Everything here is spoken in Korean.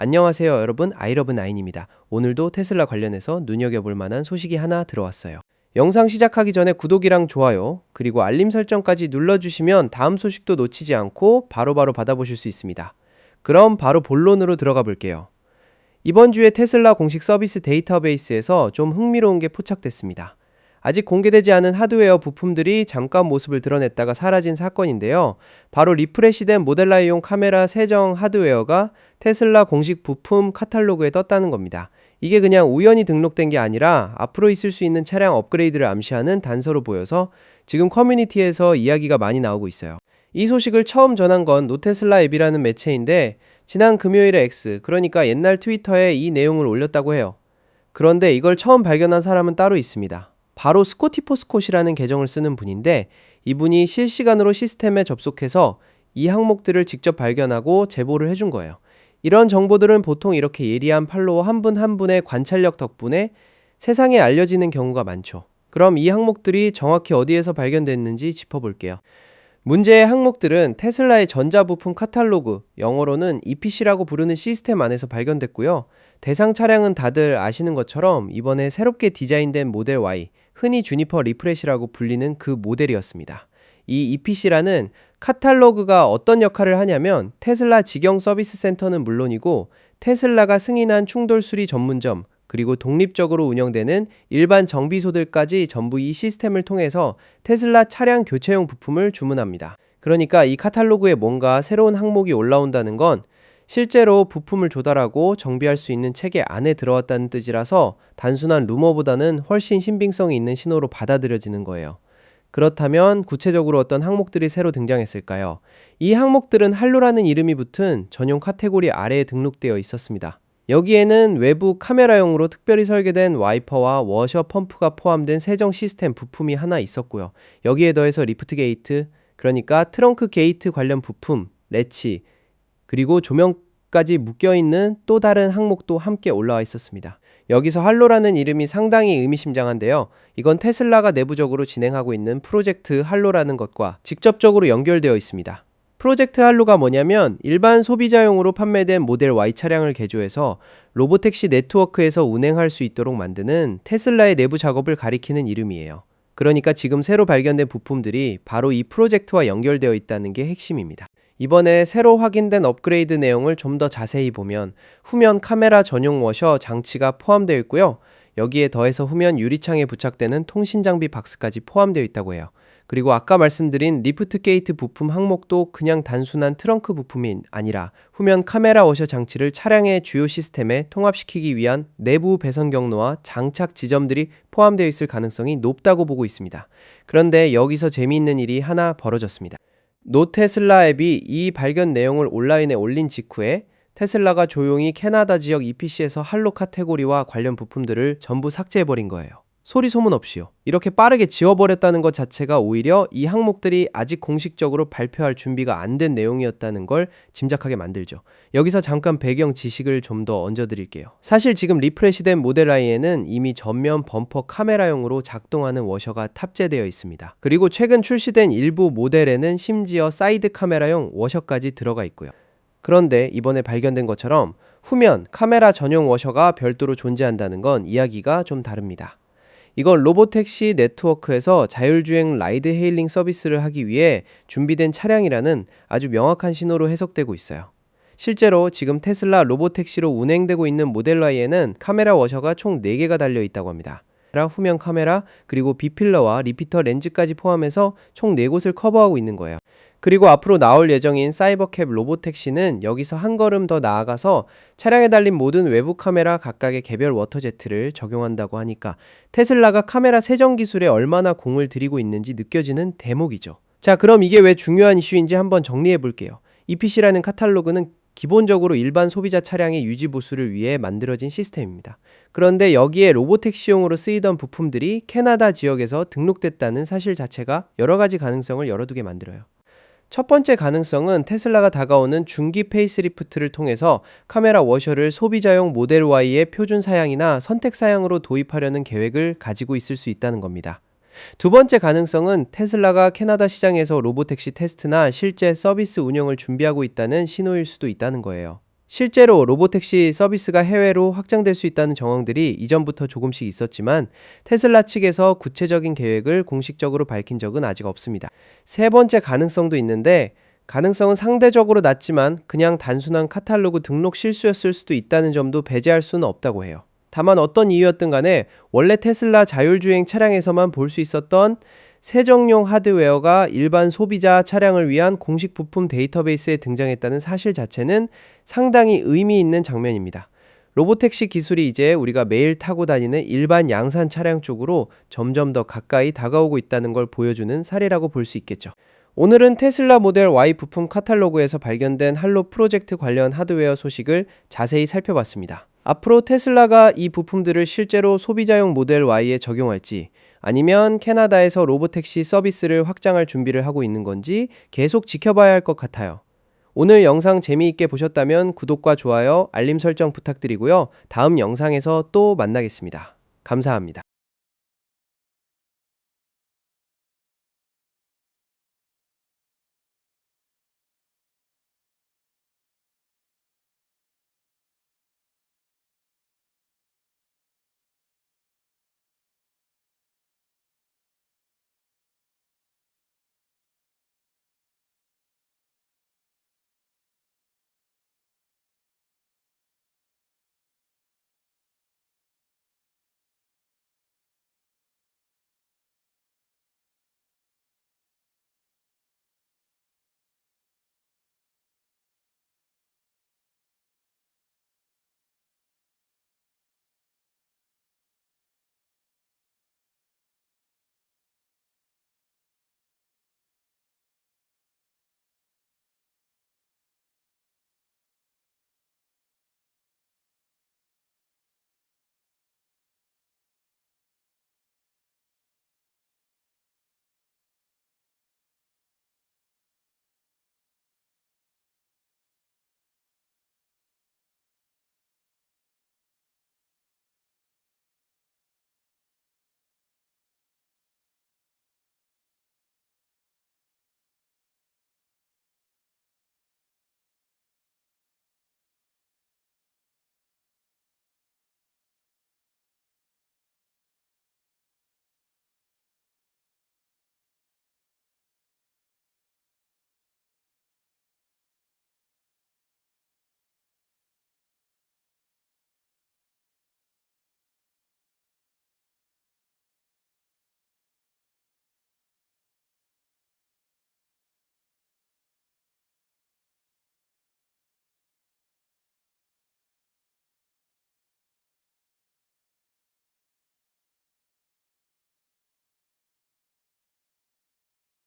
안녕하세요 여러분, 아이러브9입니다. 오늘도 테슬라 관련해서 눈여겨볼 만한 소식이 하나 들어왔어요. 영상 시작하기 전에 구독이랑 좋아요, 그리고 알림 설정까지 눌러주시면 다음 소식도 놓치지 않고 바로바로 받아보실 수 있습니다. 그럼 바로 본론으로 들어가 볼게요. 이번 주에 테슬라 공식 서비스 데이터베이스에서 좀 흥미로운 게 포착됐습니다. 아직 공개되지 않은 하드웨어 부품들이 잠깐 모습을 드러냈다가 사라진 사건인데요. 바로 리프레시된 모델라이용 카메라 세정 하드웨어가 테슬라 공식 부품 카탈로그에 떴다는 겁니다. 이게 그냥 우연히 등록된 게 아니라 앞으로 있을 수 있는 차량 업그레이드를 암시하는 단서로 보여서 지금 커뮤니티에서 이야기가 많이 나오고 있어요. 이 소식을 처음 전한 건 노테슬라 앱이라는 매체인데 지난 금요일에 X, 그러니까 옛날 트위터에 이 내용을 올렸다고 해요. 그런데 이걸 처음 발견한 사람은 따로 있습니다. 바로 스코티포스콧이라는 계정을 쓰는 분인데 이분이 실시간으로 시스템에 접속해서 이 항목들을 직접 발견하고 제보를 해준 거예요. 이런 정보들은 보통 이렇게 예리한 팔로워 한 분 한 분의 관찰력 덕분에 세상에 알려지는 경우가 많죠. 그럼 이 항목들이 정확히 어디에서 발견됐는지 짚어볼게요. 문제의 항목들은 테슬라의 전자부품 카탈로그, 영어로는 EPC라고 부르는 시스템 안에서 발견됐고요. 대상 차량은 다들 아시는 것처럼 이번에 새롭게 디자인된 모델 Y, 흔히 주니퍼 리프레시라고 불리는 그 모델이었습니다. 이 EPC라는 카탈로그가 어떤 역할을 하냐면 테슬라 직영 서비스 센터는 물론이고 테슬라가 승인한 충돌 수리 전문점, 그리고 독립적으로 운영되는 일반 정비소들까지 전부 이 시스템을 통해서 테슬라 차량 교체용 부품을 주문합니다. 그러니까 이 카탈로그에 뭔가 새로운 항목이 올라온다는 건 실제로 부품을 조달하고 정비할 수 있는 체계 안에 들어왔다는 뜻이라서 단순한 루머보다는 훨씬 신빙성이 있는 신호로 받아들여지는 거예요. 그렇다면 구체적으로 어떤 항목들이 새로 등장했을까요? 이 항목들은 한루라는 이름이 붙은 전용 카테고리 아래에 등록되어 있었습니다. 여기에는 외부 카메라용으로 특별히 설계된 와이퍼와 워셔 펌프가 포함된 세정 시스템 부품이 하나 있었고요. 여기에 더해서 리프트 게이트, 그러니까 트렁크 게이트 관련 부품, 레치, 그리고 조명까지 묶여있는 또 다른 항목도 함께 올라와 있었습니다. 여기서 할로라는 이름이 상당히 의미심장한데요. 이건 테슬라가 내부적으로 진행하고 있는 프로젝트 할로라는 것과 직접적으로 연결되어 있습니다. 프로젝트 할로가 뭐냐면 일반 소비자용으로 판매된 모델 Y 차량을 개조해서 로보택시 네트워크에서 운행할 수 있도록 만드는 테슬라의 내부 작업을 가리키는 이름이에요. 그러니까 지금 새로 발견된 부품들이 바로 이 프로젝트와 연결되어 있다는 게 핵심입니다. 이번에 새로 확인된 업그레이드 내용을 좀 더 자세히 보면 후면 카메라 전용 워셔 장치가 포함되어 있고요. 여기에 더해서 후면 유리창에 부착되는 통신장비 박스까지 포함되어 있다고 해요. 그리고 아까 말씀드린 리프트 게이트 부품 항목도 그냥 단순한 트렁크 부품이 아니라 후면 카메라 워셔 장치를 차량의 주요 시스템에 통합시키기 위한 내부 배선 경로와 장착 지점들이 포함되어 있을 가능성이 높다고 보고 있습니다. 그런데 여기서 재미있는 일이 하나 벌어졌습니다. 노테슬라 앱이 이 발견 내용을 온라인에 올린 직후에 테슬라가 조용히 캐나다 지역 EPC에서 할로 카테고리와 관련 부품들을 전부 삭제해버린 거예요. 소리 소문 없이요. 이렇게 빠르게 지워버렸다는 것 자체가 오히려 이 항목들이 아직 공식적으로 발표할 준비가 안 된 내용이었다는 걸 짐작하게 만들죠. 여기서 잠깐 배경 지식을 좀 더 얹어드릴게요. 사실 지금 리프레시된 모델 I에는 이미 전면 범퍼 카메라용으로 작동하는 워셔가 탑재되어 있습니다. 그리고 최근 출시된 일부 모델에는 심지어 사이드 카메라용 워셔까지 들어가 있고요. 그런데 이번에 발견된 것처럼 후면 카메라 전용 워셔가 별도로 존재한다는 건 이야기가 좀 다릅니다. 이건 로보택시 네트워크에서 자율주행 라이드 헤일링 서비스를 하기 위해 준비된 차량이라는 아주 명확한 신호로 해석되고 있어요. 실제로 지금 테슬라 로보택시로 운행되고 있는 모델 Y에는 카메라 워셔가 총 4개가 달려 있다고 합니다. 후면 카메라, 그리고 B필러와 리피터 렌즈까지 포함해서 총 4곳을 커버하고 있는 거예요. 그리고 앞으로 나올 예정인 사이버캡 로보택시는 여기서 한 걸음 더 나아가서 차량에 달린 모든 외부 카메라 각각의 개별 워터제트를 적용한다고 하니까 테슬라가 카메라 세정 기술에 얼마나 공을 들이고 있는지 느껴지는 대목이죠. 자, 그럼 이게 왜 중요한 이슈인지 한번 정리해 볼게요. EPC라는 카탈로그는 기본적으로 일반 소비자 차량의 유지 보수를 위해 만들어진 시스템입니다. 그런데 여기에 로보택시용으로 쓰이던 부품들이 캐나다 지역에서 등록됐다는 사실 자체가 여러 가지 가능성을 열어두게 만들어요. 첫 번째 가능성은 테슬라가 다가오는 중기 페이스리프트를 통해서 카메라 워셔를 소비자용 모델 Y의 표준 사양이나 선택 사양으로 도입하려는 계획을 가지고 있을 수 있다는 겁니다. 두 번째 가능성은 테슬라가 캐나다 시장에서 로보택시 테스트나 실제 서비스 운영을 준비하고 있다는 신호일 수도 있다는 거예요. 실제로 로보택시 서비스가 해외로 확장될 수 있다는 정황들이 이전부터 조금씩 있었지만 테슬라 측에서 구체적인 계획을 공식적으로 밝힌 적은 아직 없습니다. 세 번째 가능성도 있는데, 가능성은 상대적으로 낮지만 그냥 단순한 카탈로그 등록 실수였을 수도 있다는 점도 배제할 수는 없다고 해요. 다만 어떤 이유였든 간에 원래 테슬라 자율주행 차량에서만 볼 수 있었던 세정용 하드웨어가 일반 소비자 차량을 위한 공식 부품 데이터베이스에 등장했다는 사실 자체는 상당히 의미 있는 장면입니다. 로보택시 기술이 이제 우리가 매일 타고 다니는 일반 양산 차량 쪽으로 점점 더 가까이 다가오고 있다는 걸 보여주는 사례라고 볼 수 있겠죠. 오늘은 테슬라 모델 Y 부품 카탈로그에서 발견된 할로 프로젝트 관련 하드웨어 소식을 자세히 살펴봤습니다. 앞으로 테슬라가 이 부품들을 실제로 소비자용 모델 Y에 적용할지, 아니면 캐나다에서 로보택시 서비스를 확장할 준비를 하고 있는 건지 계속 지켜봐야 할 것 같아요. 오늘 영상 재미있게 보셨다면 구독과 좋아요, 알림 설정 부탁드리고요. 다음 영상에서 또 만나겠습니다. 감사합니다.